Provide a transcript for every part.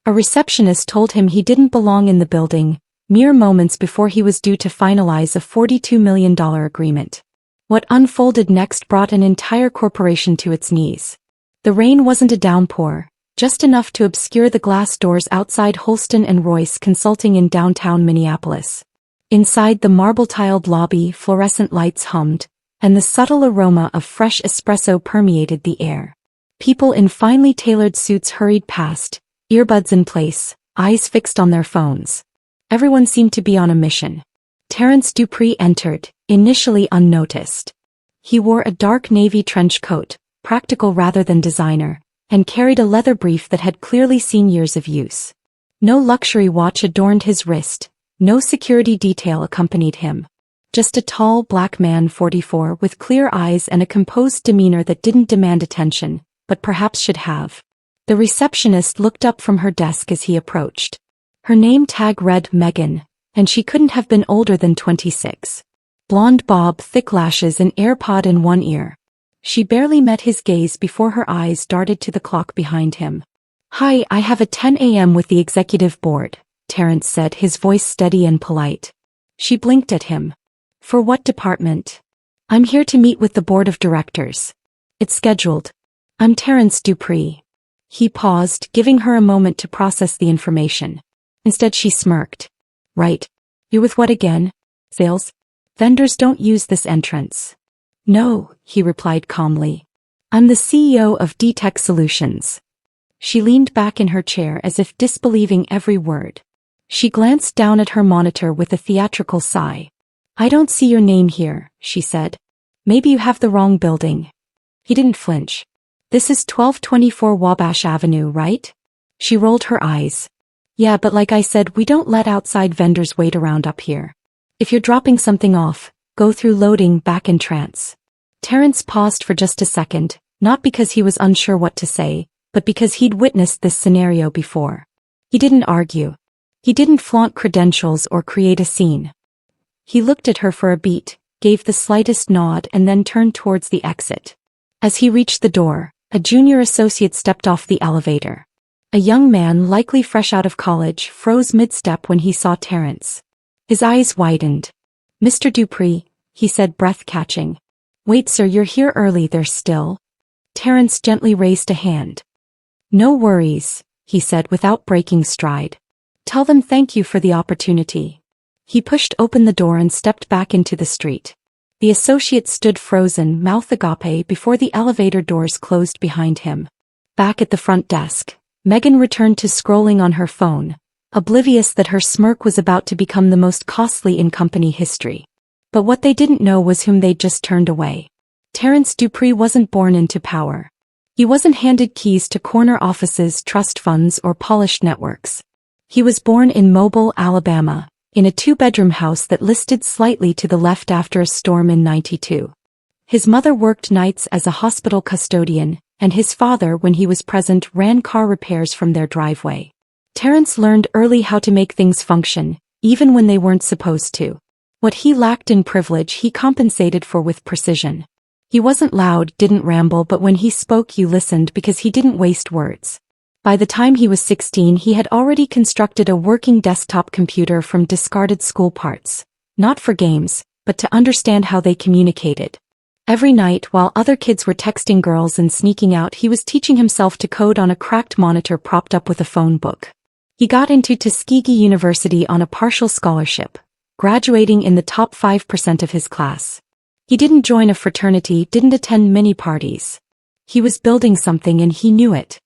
A receptionist told him he didn't belong in the building, mere moments before he was due to finalize a $42 million agreement. What unfolded next brought an entire corporation to its knees. The rain wasn't a downpour, just enough to obscure the glass doors outside Holston and Royce Consulting in downtown Minneapolis. Inside the marble-tiled lobby, fluorescent lights hummed, and the subtle aroma of fresh espresso permeated the air. People in finely tailored suits hurried past, earbuds in place, eyes fixed on their phones. Everyone seemed to be on a mission. Terrence Dupree entered, initially unnoticed. He wore a dark navy trench coat, practical rather than designer, and carried a leather brief that had clearly seen years of use. No luxury watch adorned his wrist, no security detail accompanied him. Just a tall black man 44 with clear eyes and a composed demeanor that didn't demand attention, but perhaps should have. The receptionist looked up from her desk as he approached. Her name tag read Megan, and she couldn't have been older than 26. Blonde bob, thick lashes, and AirPod in one ear. She barely met his gaze before her eyes darted to the clock behind him. "Hi, I have a 10 a.m. with the executive board," Terrence said, his voice steady and polite. She blinked at him. "For what department?" "I'm here to meet with the board of directors." "It's scheduled." "I'm Terrence Dupree." He paused, giving her a moment to process the information. Instead she smirked. "Right. You with what again? Sales? Vendors don't use this entrance." "No," he replied calmly. "I'm the CEO of D-Tech Solutions." She leaned back in her chair as if disbelieving every word. She glanced down at her monitor with a theatrical sigh. "I don't see your name here," she said. "Maybe you have the wrong building." He didn't flinch. "This is 1224 Wabash Avenue, right?" She rolled her eyes. "Yeah, but like I said, we don't let outside vendors wait around up here. If you're dropping something off, go through loading back in trance." Terrence paused for just a second, not because he was unsure what to say, but because he'd witnessed this scenario before. He didn't argue. He didn't flaunt credentials or create a scene. He looked at her for a beat, gave the slightest nod, and then turned towards the exit. As he reached the door, a junior associate stepped off the elevator. A young man, likely fresh out of college, froze mid-step when he saw Terrence. His eyes widened. "Mr. Dupree," he said, breath catching. "Wait, sir, you're here early, there's still." Terrence gently raised a hand. "No worries," he said without breaking stride. "Tell them thank you for the opportunity." He pushed open the door and stepped back into the street. The associate stood frozen, mouth agape, before the elevator doors closed behind him. Back at the front desk, Megan returned to scrolling on her phone, oblivious that her smirk was about to become the most costly in company history. But what they didn't know was whom they'd just turned away. Terrence Dupree wasn't born into power. He wasn't handed keys to corner offices, trust funds, or polished networks. He was born in Mobile, Alabama, in a two-bedroom house that listed slightly to the left after a storm in '92. His mother worked nights as a hospital custodian, and his father, when he was present, ran car repairs from their driveway. Terrence learned early how to make things function, even when they weren't supposed to. What he lacked in privilege he compensated for with precision. He wasn't loud, didn't ramble, but when he spoke you listened because he didn't waste words. By the time he was 16 he had already constructed a working desktop computer from discarded school parts. Not for games, but to understand how they communicated. Every night, while other kids were texting girls and sneaking out, he was teaching himself to code on a cracked monitor propped up with a phone book. He got into Tuskegee University on a partial scholarship, graduating in the top 5% of his class. He didn't join a fraternity, didn't attend many parties. He was building something and he knew it.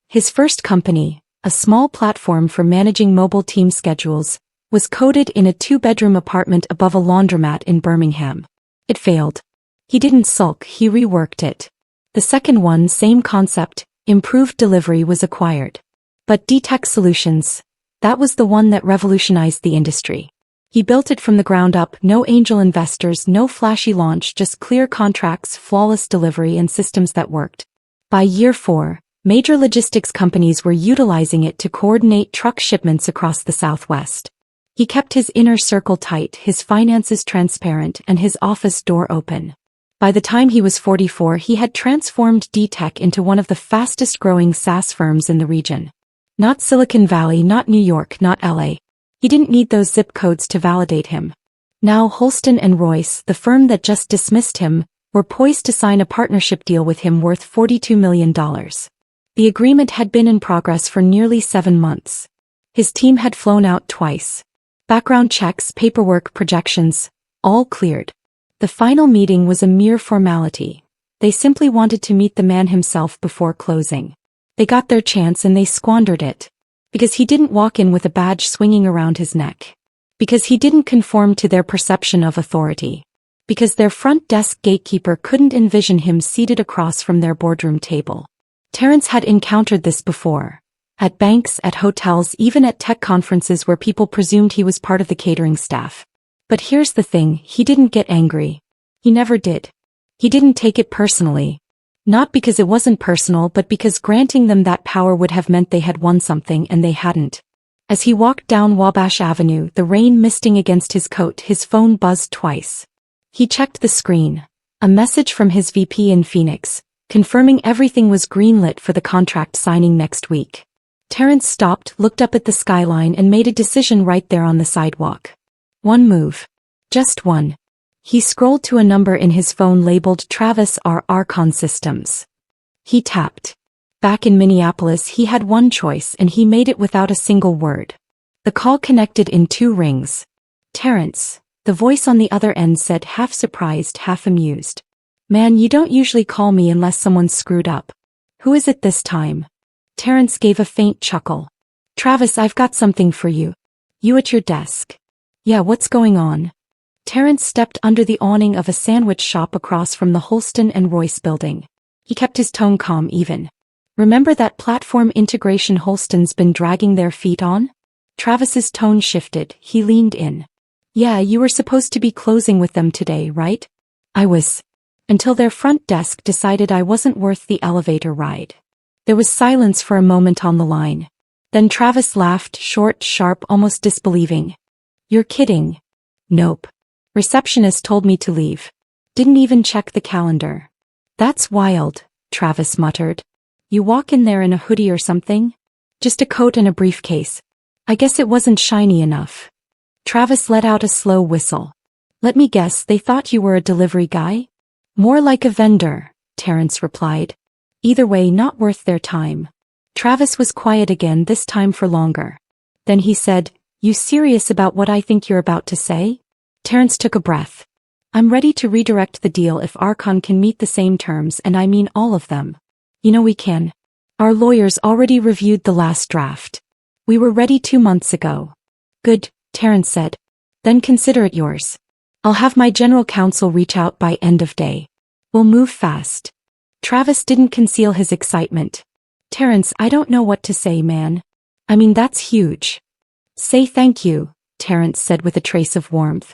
His first company, a small platform for managing mobile team schedules, was coded in a two-bedroom apartment above a laundromat in Birmingham. It failed. He didn't sulk, he reworked it. The second one, same concept, improved delivery, was acquired. But D-Tech Solutions, that was the one that revolutionized the industry. He built it from the ground up, no angel investors, no flashy launch, just clear contracts, flawless delivery, and systems that worked. By year 4, major logistics companies were utilizing it to coordinate truck shipments across the Southwest. He kept his inner circle tight, his finances transparent, and his office door open. By the time he was 44, he had transformed D-Tech into one of the fastest-growing SaaS firms in the region. Not Silicon Valley, not New York, not LA. He didn't need those zip codes to validate him. Now Holston and Royce, the firm that just dismissed him, were poised to sign a partnership deal with him worth $42 million. The agreement had been in progress for nearly 7 months. His team had flown out twice. Background checks, paperwork, projections, all cleared. The final meeting was a mere formality. They simply wanted to meet the man himself before closing. They got their chance and they squandered it. Because he didn't walk in with a badge swinging around his neck. Because he didn't conform to their perception of authority. Because their front desk gatekeeper couldn't envision him seated across from their boardroom table. Terrence had encountered this before. At banks, at hotels, even at tech conferences where people presumed he was part of the catering staff. But here's the thing, he didn't get angry. He never did. He didn't take it personally. Not because it wasn't personal, but because granting them that power would have meant they had won something and they hadn't. As he walked down Wabash Avenue, the rain misting against his coat, his phone buzzed twice. He checked the screen. A message from his VP in Phoenix, confirming everything was greenlit for the contract signing next week. Terrence stopped, looked up at the skyline and made a decision right there on the sidewalk. One move. Just one. He scrolled to a number in his phone labeled Travis R. Archon Systems. He tapped. Back in Minneapolis he had one choice and he made it without a single word. The call connected in 2 rings. Terrence, the voice on the other end said, half surprised, half amused. Man, you don't usually call me unless someone's screwed up. Who is it this time? Terrence gave a faint chuckle. Travis, I've got something for you. You at your desk. Yeah, what's going on? Terrence stepped under the awning of a sandwich shop across from the Holston and Royce building. He kept his tone calm even. Remember that platform integration Holston's been dragging their feet on? Travis's tone shifted, he leaned in. Yeah, you were supposed to be closing with them today, right? I was. Until their front desk decided I wasn't worth the elevator ride. There was silence for a moment on the line. Then Travis laughed, short, sharp, almost disbelieving. You're kidding. Nope. Receptionist told me to leave. Didn't even check the calendar. That's wild, Travis muttered. You walk in there in a hoodie or something? Just a coat and a briefcase. I guess it wasn't shiny enough. Travis let out a slow whistle. Let me guess, they thought you were a delivery guy? More like a vendor, Terrence replied. Either way, not worth their time. Travis was quiet again, this time for longer. Then he said, You serious about what I think you're about to say? Terrence took a breath. I'm ready to redirect the deal if Archon can meet the same terms, and I mean all of them. You know we can. Our lawyers already reviewed the last draft. We were ready 2 months ago. Good, Terrence said. Then consider it yours. I'll have my general counsel reach out by end of day. We'll move fast. Travis didn't conceal his excitement. Terrence, I don't know what to say, man. I mean, that's huge. Say thank you, Terrence said with a trace of warmth.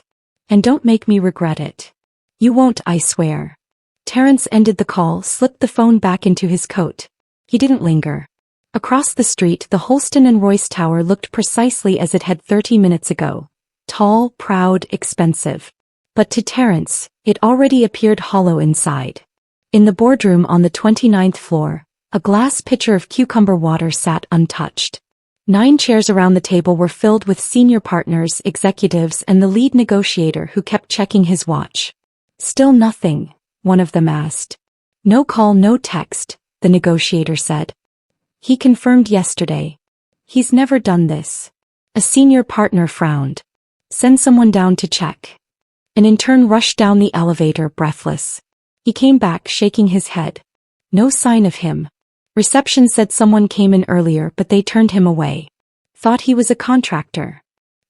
And don't make me regret it. You won't, I swear. Terrence ended the call, slipped the phone back into his coat. He didn't linger. Across the street, the Holston and Royce Tower looked precisely as it had 30 minutes ago. Tall, proud, expensive. But to Terrence, it already appeared hollow inside. In the boardroom on the 29th floor, a glass pitcher of cucumber water sat untouched. 9 chairs around the table were filled with senior partners, executives, and the lead negotiator who kept checking his watch. Still nothing, one of them asked. No call, no text, the negotiator said. He confirmed yesterday. He's never done this. A senior partner frowned. Send someone down to check. An intern rushed down the elevator, breathless. He came back, shaking his head. No sign of him. Reception said someone came in earlier, but they turned him away. Thought he was a contractor.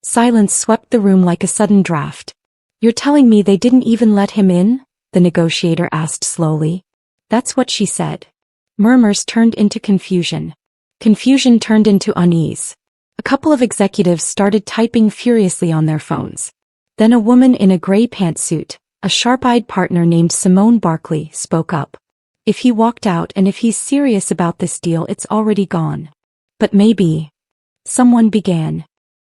Silence swept the room like a sudden draft. You're telling me they didn't even let him in? The negotiator asked slowly. That's what she said. Murmurs turned into confusion. Confusion turned into unease. A couple of executives started typing furiously on their phones. Then a woman in a gray pantsuit, a sharp-eyed partner named Simone Barkley, spoke up. If he walked out and if he's serious about this deal, it's already gone. But maybe. Someone began.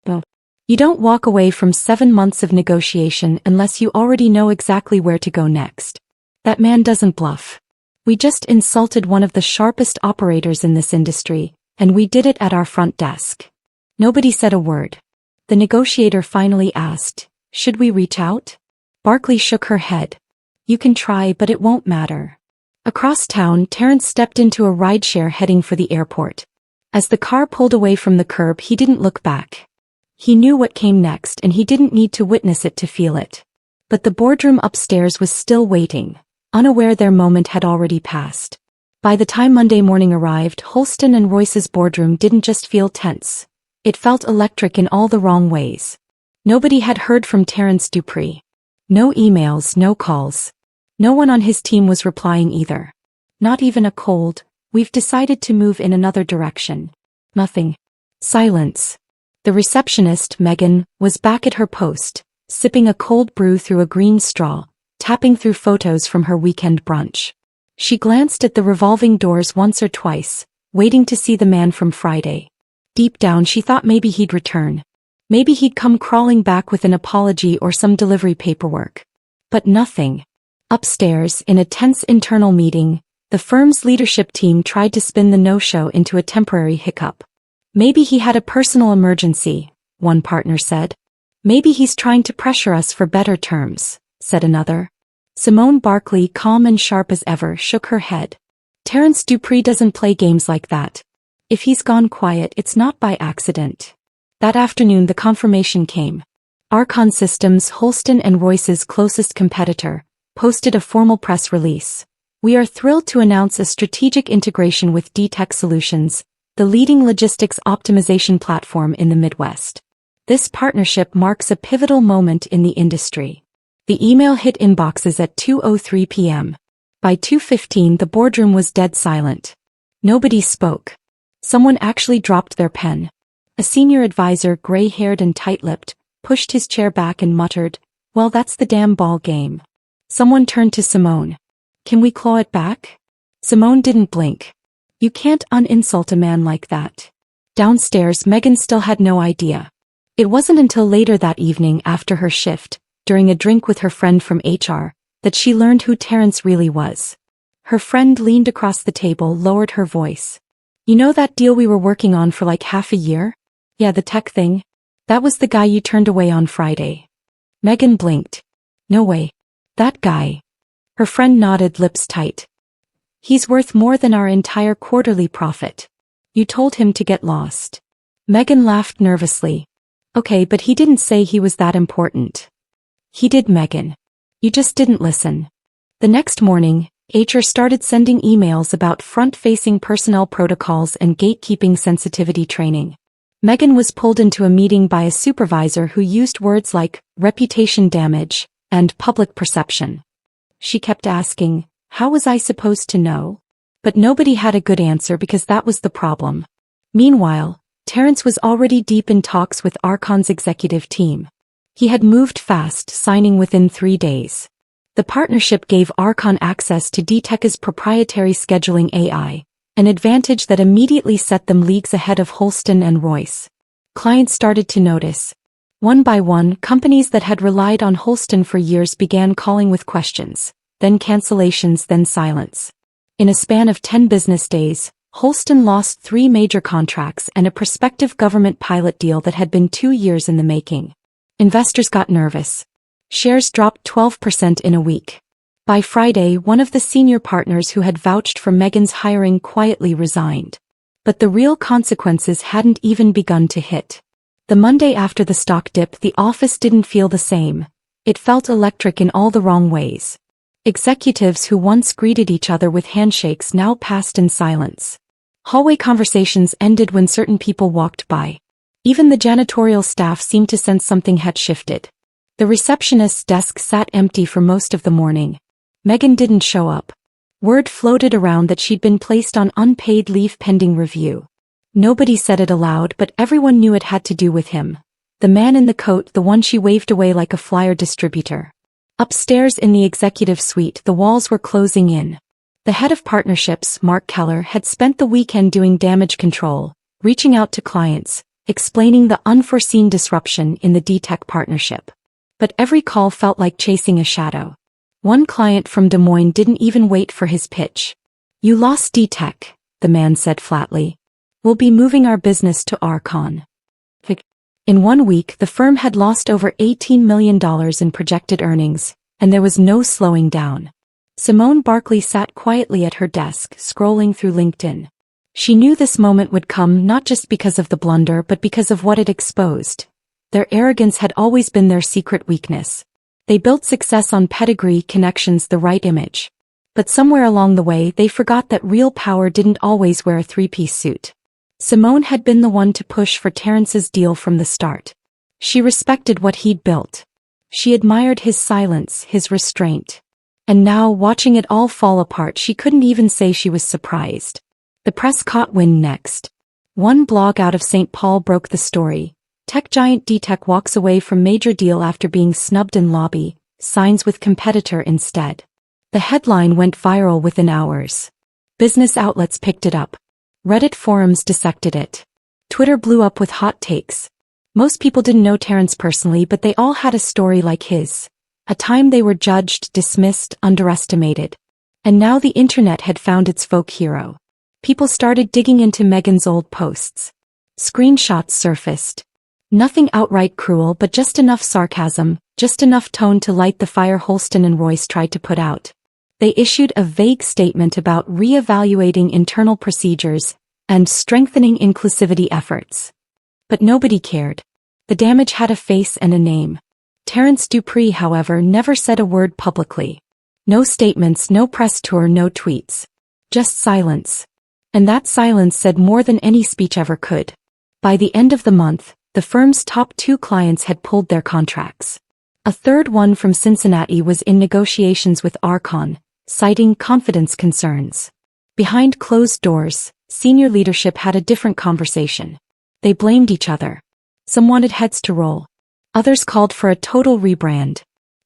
Oh. You don't walk away from 7 months of negotiation unless you already know exactly where to go next. That man doesn't bluff. We just insulted one of the sharpest operators in this industry, And we did it at our front desk. Nobody said a word. The negotiator finally asked, "Should we reach out?" Barkley shook her head. "You can try, but it won't matter." Across town, Terrence stepped into a rideshare heading for the airport. As the car pulled away from the curb, he didn't look back. He knew what came next, and he didn't need to witness it to feel it. But the boardroom upstairs was still waiting, unaware their moment had already passed. By the time Monday morning arrived, Holston and Royce's boardroom didn't just feel tense. It felt electric in all the wrong ways. Nobody had heard from Terrence Dupree. No emails, no calls. No one on his team was replying either. Not even a cold, "We've decided to move in another direction." Nothing. Silence. The receptionist, Megan, was back at her post, sipping a cold brew through a green straw, tapping through photos from her weekend brunch. She glanced at the revolving doors once or twice, waiting to see the man from Friday. Deep down she thought maybe he'd return. Maybe he'd come crawling back with an apology or some delivery paperwork. But nothing. Upstairs, in a tense internal meeting, the firm's leadership team tried to spin the no-show into a temporary hiccup. "Maybe he had a personal emergency," one partner said. "Maybe he's trying to pressure us for better terms," said another. Simone Barkley, calm and sharp as ever, shook her head. "Terrence Dupree doesn't play games like that. If he's gone quiet, it's not by accident." That afternoon the confirmation came. Archon Systems, Holston and Royce's closest competitor, posted a formal press release. "We are thrilled to announce a strategic integration with D-Tech Solutions, the leading logistics optimization platform in the Midwest. This partnership marks a pivotal moment in the industry." The email hit inboxes at 2:03 p.m. By 2:15 the boardroom was dead silent. Nobody spoke. Someone actually dropped their pen. A senior advisor, gray-haired and tight-lipped, pushed his chair back and muttered, "Well, that's the damn ball game." Someone turned to Simone. "Can we claw it back?" Simone didn't blink. "You can't uninsult a man like that." Downstairs, Megan still had no idea. It wasn't until later that evening after her shift, during a drink with her friend from HR, that she learned who Terrence really was. Her friend leaned across the table, lowered her voice. "You know that deal we were working on for like half a year? Yeah, the tech thing. That was the guy you turned away on Friday." Megan blinked. "No way. That guy." Her friend nodded, lips tight. "He's worth more than our entire quarterly profit. You told him to get lost." Megan laughed nervously. "Okay, but he didn't say he was that important." "He did, Megan. You just didn't listen." The next morning, HR started sending emails about front-facing personnel protocols and gatekeeping sensitivity training. Megan was pulled into a meeting by a supervisor who used words like reputation damage and public perception. She kept asking, "How was I supposed to know?" But nobody had a good answer because that was the problem. Meanwhile, Terrence was already deep in talks with Archon's executive team. He had moved fast, signing within 3 days. The partnership gave Archon access to D-Tech's proprietary scheduling AI, an advantage that immediately set them leagues ahead of Holston and Royce. Clients started to notice. One by one, companies that had relied on Holston for years began calling with questions, then cancellations, then silence. In a span of 10 business days, Holston lost 3 major contracts and a prospective government pilot deal that had been 2 years in the making. Investors got nervous. Shares dropped 12% in a week. By Friday, one of the senior partners who had vouched for Megan's hiring quietly resigned. But the real consequences hadn't even begun to hit. The Monday after the stock dip, the office didn't feel the same. It felt electric in all the wrong ways. Executives who once greeted each other with handshakes now passed in silence. Hallway conversations ended when certain people walked by. Even the janitorial staff seemed to sense something had shifted. The receptionist's desk sat empty for most of the morning. Megan didn't show up. Word floated around that she'd been placed on unpaid leave pending review. Nobody said it aloud, but everyone knew it had to do with him. The man in the coat, the one she waved away like a flyer distributor. Upstairs in the executive suite, the walls were closing in. The head of partnerships, Mark Keller, had spent the weekend doing damage control, reaching out to clients, explaining the unforeseen disruption in the D-Tech partnership. But every call felt like chasing a shadow. One client from Des Moines didn't even wait for his pitch. "You lost D-Tech," the man said flatly. We'll be moving our business to Archon. In 1 week, the firm had lost over $18 million in projected earnings, and there was no slowing down. Simone Barkley sat quietly at her desk, scrolling through LinkedIn. She knew this moment would come not just because of the blunder but because of what it exposed. Their arrogance had always been their secret weakness. They built success on pedigree, connections, the right image. But somewhere along the way they forgot that real power didn't always wear a three-piece suit. Simone had been the one to push for Terrence's deal from the start. She respected what he'd built. She admired his silence, his restraint. And now, watching it all fall apart, she couldn't even say she was surprised. The press caught wind next. One blog out of St. Paul broke the story. Tech giant D-Tech walks away from major deal after being snubbed in lobby, signs with competitor instead. The headline went viral within hours. Business outlets picked it up. Reddit forums dissected it. Twitter blew up with hot takes. Most people didn't know Terrence personally, but they all had a story like his. A time they were judged, dismissed, underestimated. And now the internet had found its folk hero. People started digging into Meghan's old posts. Screenshots surfaced. Nothing outright cruel, but just enough sarcasm, just enough tone to light the fire Holston and Royce tried to put out. They issued a vague statement about re-evaluating internal procedures and strengthening inclusivity efforts. But nobody cared. The damage had a face and a name. Terrence Dupree, however, never said a word publicly. No statements, no press tour, no tweets. Just silence. And that silence said more than any speech ever could. By the end of the month, the firm's top 2 clients had pulled their contracts. A third one from Cincinnati was in negotiations with Archon, citing confidence concerns. Behind closed doors, senior leadership had a different conversation. They blamed each other. Some wanted heads to roll. Others called for a total rebrand.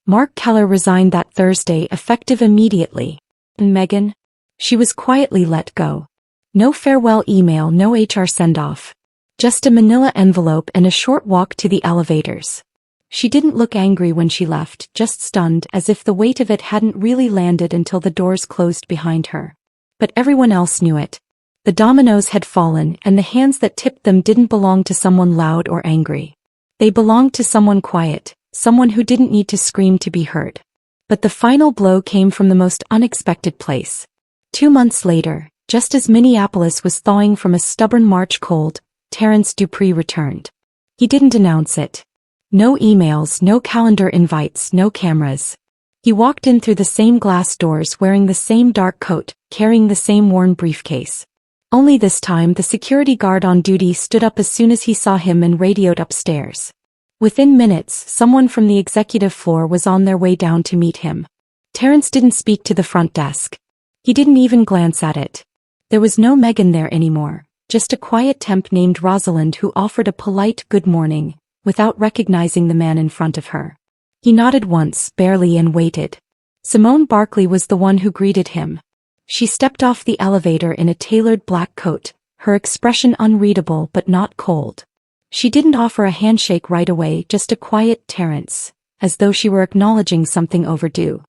Mark Keller resigned that Thursday, effective immediately. And Meghan? She was quietly let go. No farewell email, no HR send-off. Just a manila envelope and a short walk to the elevators. She didn't look angry when she left, just stunned, as if the weight of it hadn't really landed until the doors closed behind her. But everyone else knew it. The dominoes had fallen, and the hands that tipped them didn't belong to someone loud or angry. They belonged to someone quiet, someone who didn't need to scream to be heard. But the final blow came from the most unexpected place. 2 months later, just as Minneapolis was thawing from a stubborn March cold, Terrence Dupree returned. He didn't announce it. No emails, no calendar invites, no cameras. He walked in through the same glass doors wearing the same dark coat, carrying the same worn briefcase. Only this time the security guard on duty stood up as soon as he saw him and radioed upstairs. Within minutes, someone from the executive floor was on their way down to meet him. Terrence didn't speak to the front desk. He didn't even glance at it. There was no Meghan there anymore. Just a quiet temp named Rosalind who offered a polite good morning, without recognizing the man in front of her. He nodded once, barely, and waited. Simone Barkley was the one who greeted him. She stepped off the elevator in a tailored black coat, her expression unreadable but not cold. She didn't offer a handshake right away, just a quiet Terrence, as though she were acknowledging something overdue.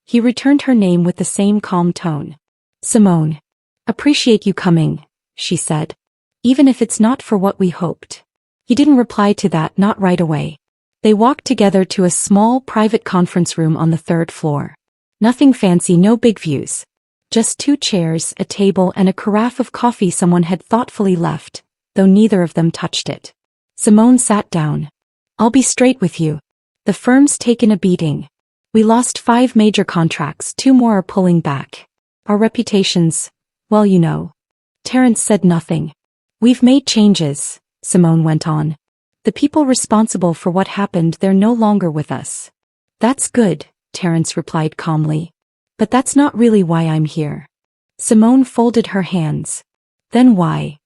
He returned her name with the same calm tone. "Simone. Appreciate you coming," she said. "Even if it's not for what we hoped." He didn't reply to that, not right away. They walked together to a small private conference room on the 3rd floor. Nothing fancy, no big views. Just 2 chairs, a table, and a carafe of coffee someone had thoughtfully left, though neither of them touched it. Simone sat down. "I'll be straight with you. The firm's taken a beating. We lost 5 major contracts, 2 more are pulling back. Our reputations, well, you know." Terrence said nothing. "We've made changes," Simone went on. "The people responsible for what happened, they're no longer with us." "That's good," Terrence replied calmly. "But that's not really why I'm here." Simone folded her hands. "Then why?"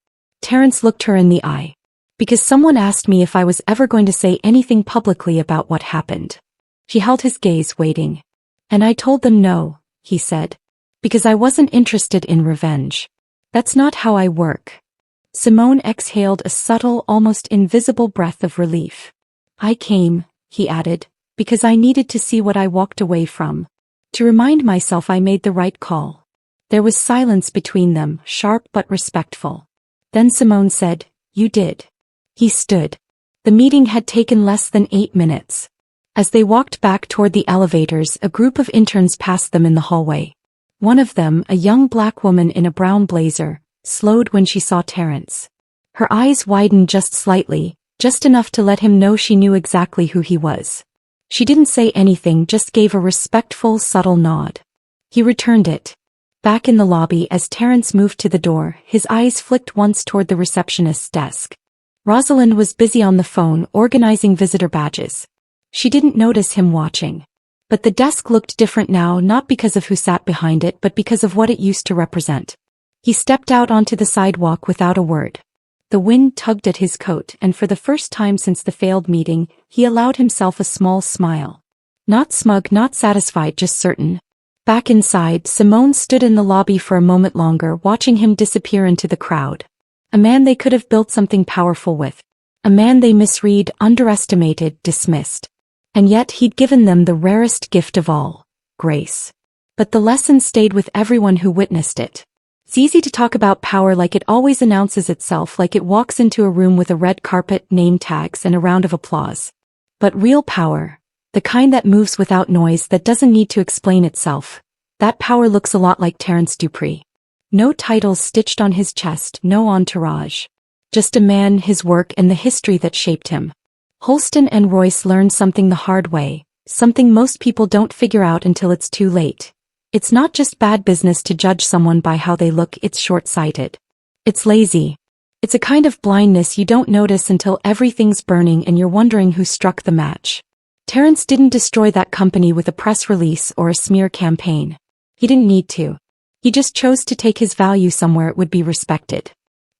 Terrence looked her in the eye. "Because someone asked me if I was ever going to say anything publicly about what happened." She held his gaze, waiting. "And I told them no," he said. "Because I wasn't interested in revenge. That's not how I work." Simone exhaled a subtle, almost invisible breath of relief. "I came," he added, "because I needed to see what I walked away from. To remind myself I made the right call." There was silence between them, sharp but respectful. Then Simone said, "You did." He stood. The meeting had taken less than 8 minutes. As they walked back toward the elevators, a group of interns passed them in the hallway. One of them, a young black woman in a brown blazer, slowed when she saw Terrence. Her eyes widened just slightly, just enough to let him know she knew exactly who he was. She didn't say anything, just gave a respectful, subtle nod. He returned it. Back in the lobby, as Terrence moved to the door, his eyes flicked once toward the receptionist's desk. Rosalind was busy on the phone, organizing visitor badges. She didn't notice him watching. But the desk looked different now, not because of who sat behind it, but because of what it used to represent. He stepped out onto the sidewalk without a word. The wind tugged at his coat, and for the first time since the failed meeting, he allowed himself a small smile. Not smug, not satisfied, just certain. Back inside, Simone stood in the lobby for a moment longer, watching him disappear into the crowd. A man they could have built something powerful with. A man they misread, underestimated, dismissed. And yet he'd given them the rarest gift of all, grace. But the lesson stayed with everyone who witnessed it. It's easy to talk about power like it always announces itself, like it walks into a room with a red carpet, name tags, and a round of applause. But real power, the kind that moves without noise, that doesn't need to explain itself, that power looks a lot like Terrence Dupree. No titles stitched on his chest, no entourage. Just a man, his work, and the history that shaped him. Holston and Royce learned something the hard way, something most people don't figure out until it's too late. It's not just bad business to judge someone by how they look, it's short-sighted. It's lazy. It's a kind of blindness you don't notice until everything's burning and you're wondering who struck the match. Terrence didn't destroy that company with a press release or a smear campaign. He didn't need to. He just chose to take his value somewhere it would be respected.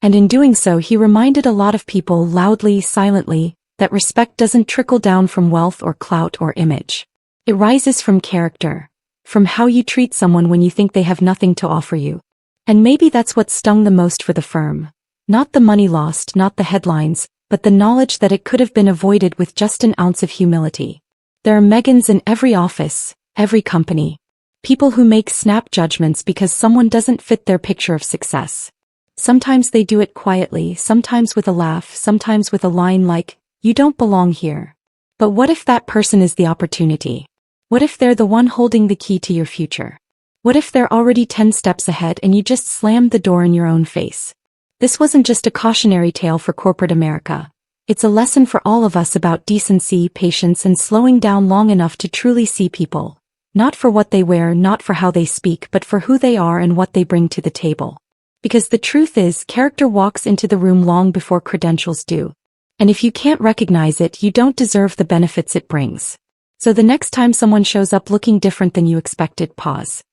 And in doing so, he reminded a lot of people, loudly, silently, that respect doesn't trickle down from wealth or clout or image. It rises from character. From how you treat someone when you think they have nothing to offer you. And maybe that's what stung the most for the firm. Not the money lost, not the headlines, but the knowledge that it could have been avoided with just an ounce of humility. There are Megans in every office, every company. People who make snap judgments because someone doesn't fit their picture of success. Sometimes they do it quietly, sometimes with a laugh, sometimes with a line like, "You don't belong here." But what if that person is the opportunity? What if they're the one holding the key to your future? What if they're already 10 steps ahead and you just slammed the door in your own face? This wasn't just a cautionary tale for corporate America. It's a lesson for all of us about decency, patience, and slowing down long enough to truly see people. Not for what they wear, not for how they speak, but for who they are and what they bring to the table. Because the truth is, character walks into the room long before credentials do. And if you can't recognize it, you don't deserve the benefits it brings. So the next time someone shows up looking different than you expected, pause.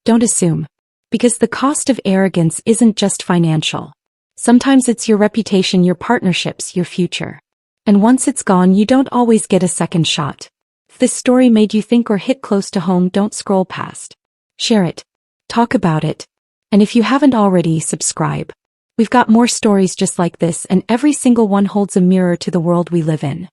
Don't assume. Because the cost of arrogance isn't just financial. Sometimes it's your reputation, your partnerships, your future. And once it's gone, you don't always get a second shot. If this story made you think or hit close to home, don't scroll past. Share it. Talk about it. And if you haven't already, subscribe. We've got more stories just like this, and every single one holds a mirror to the world we live in.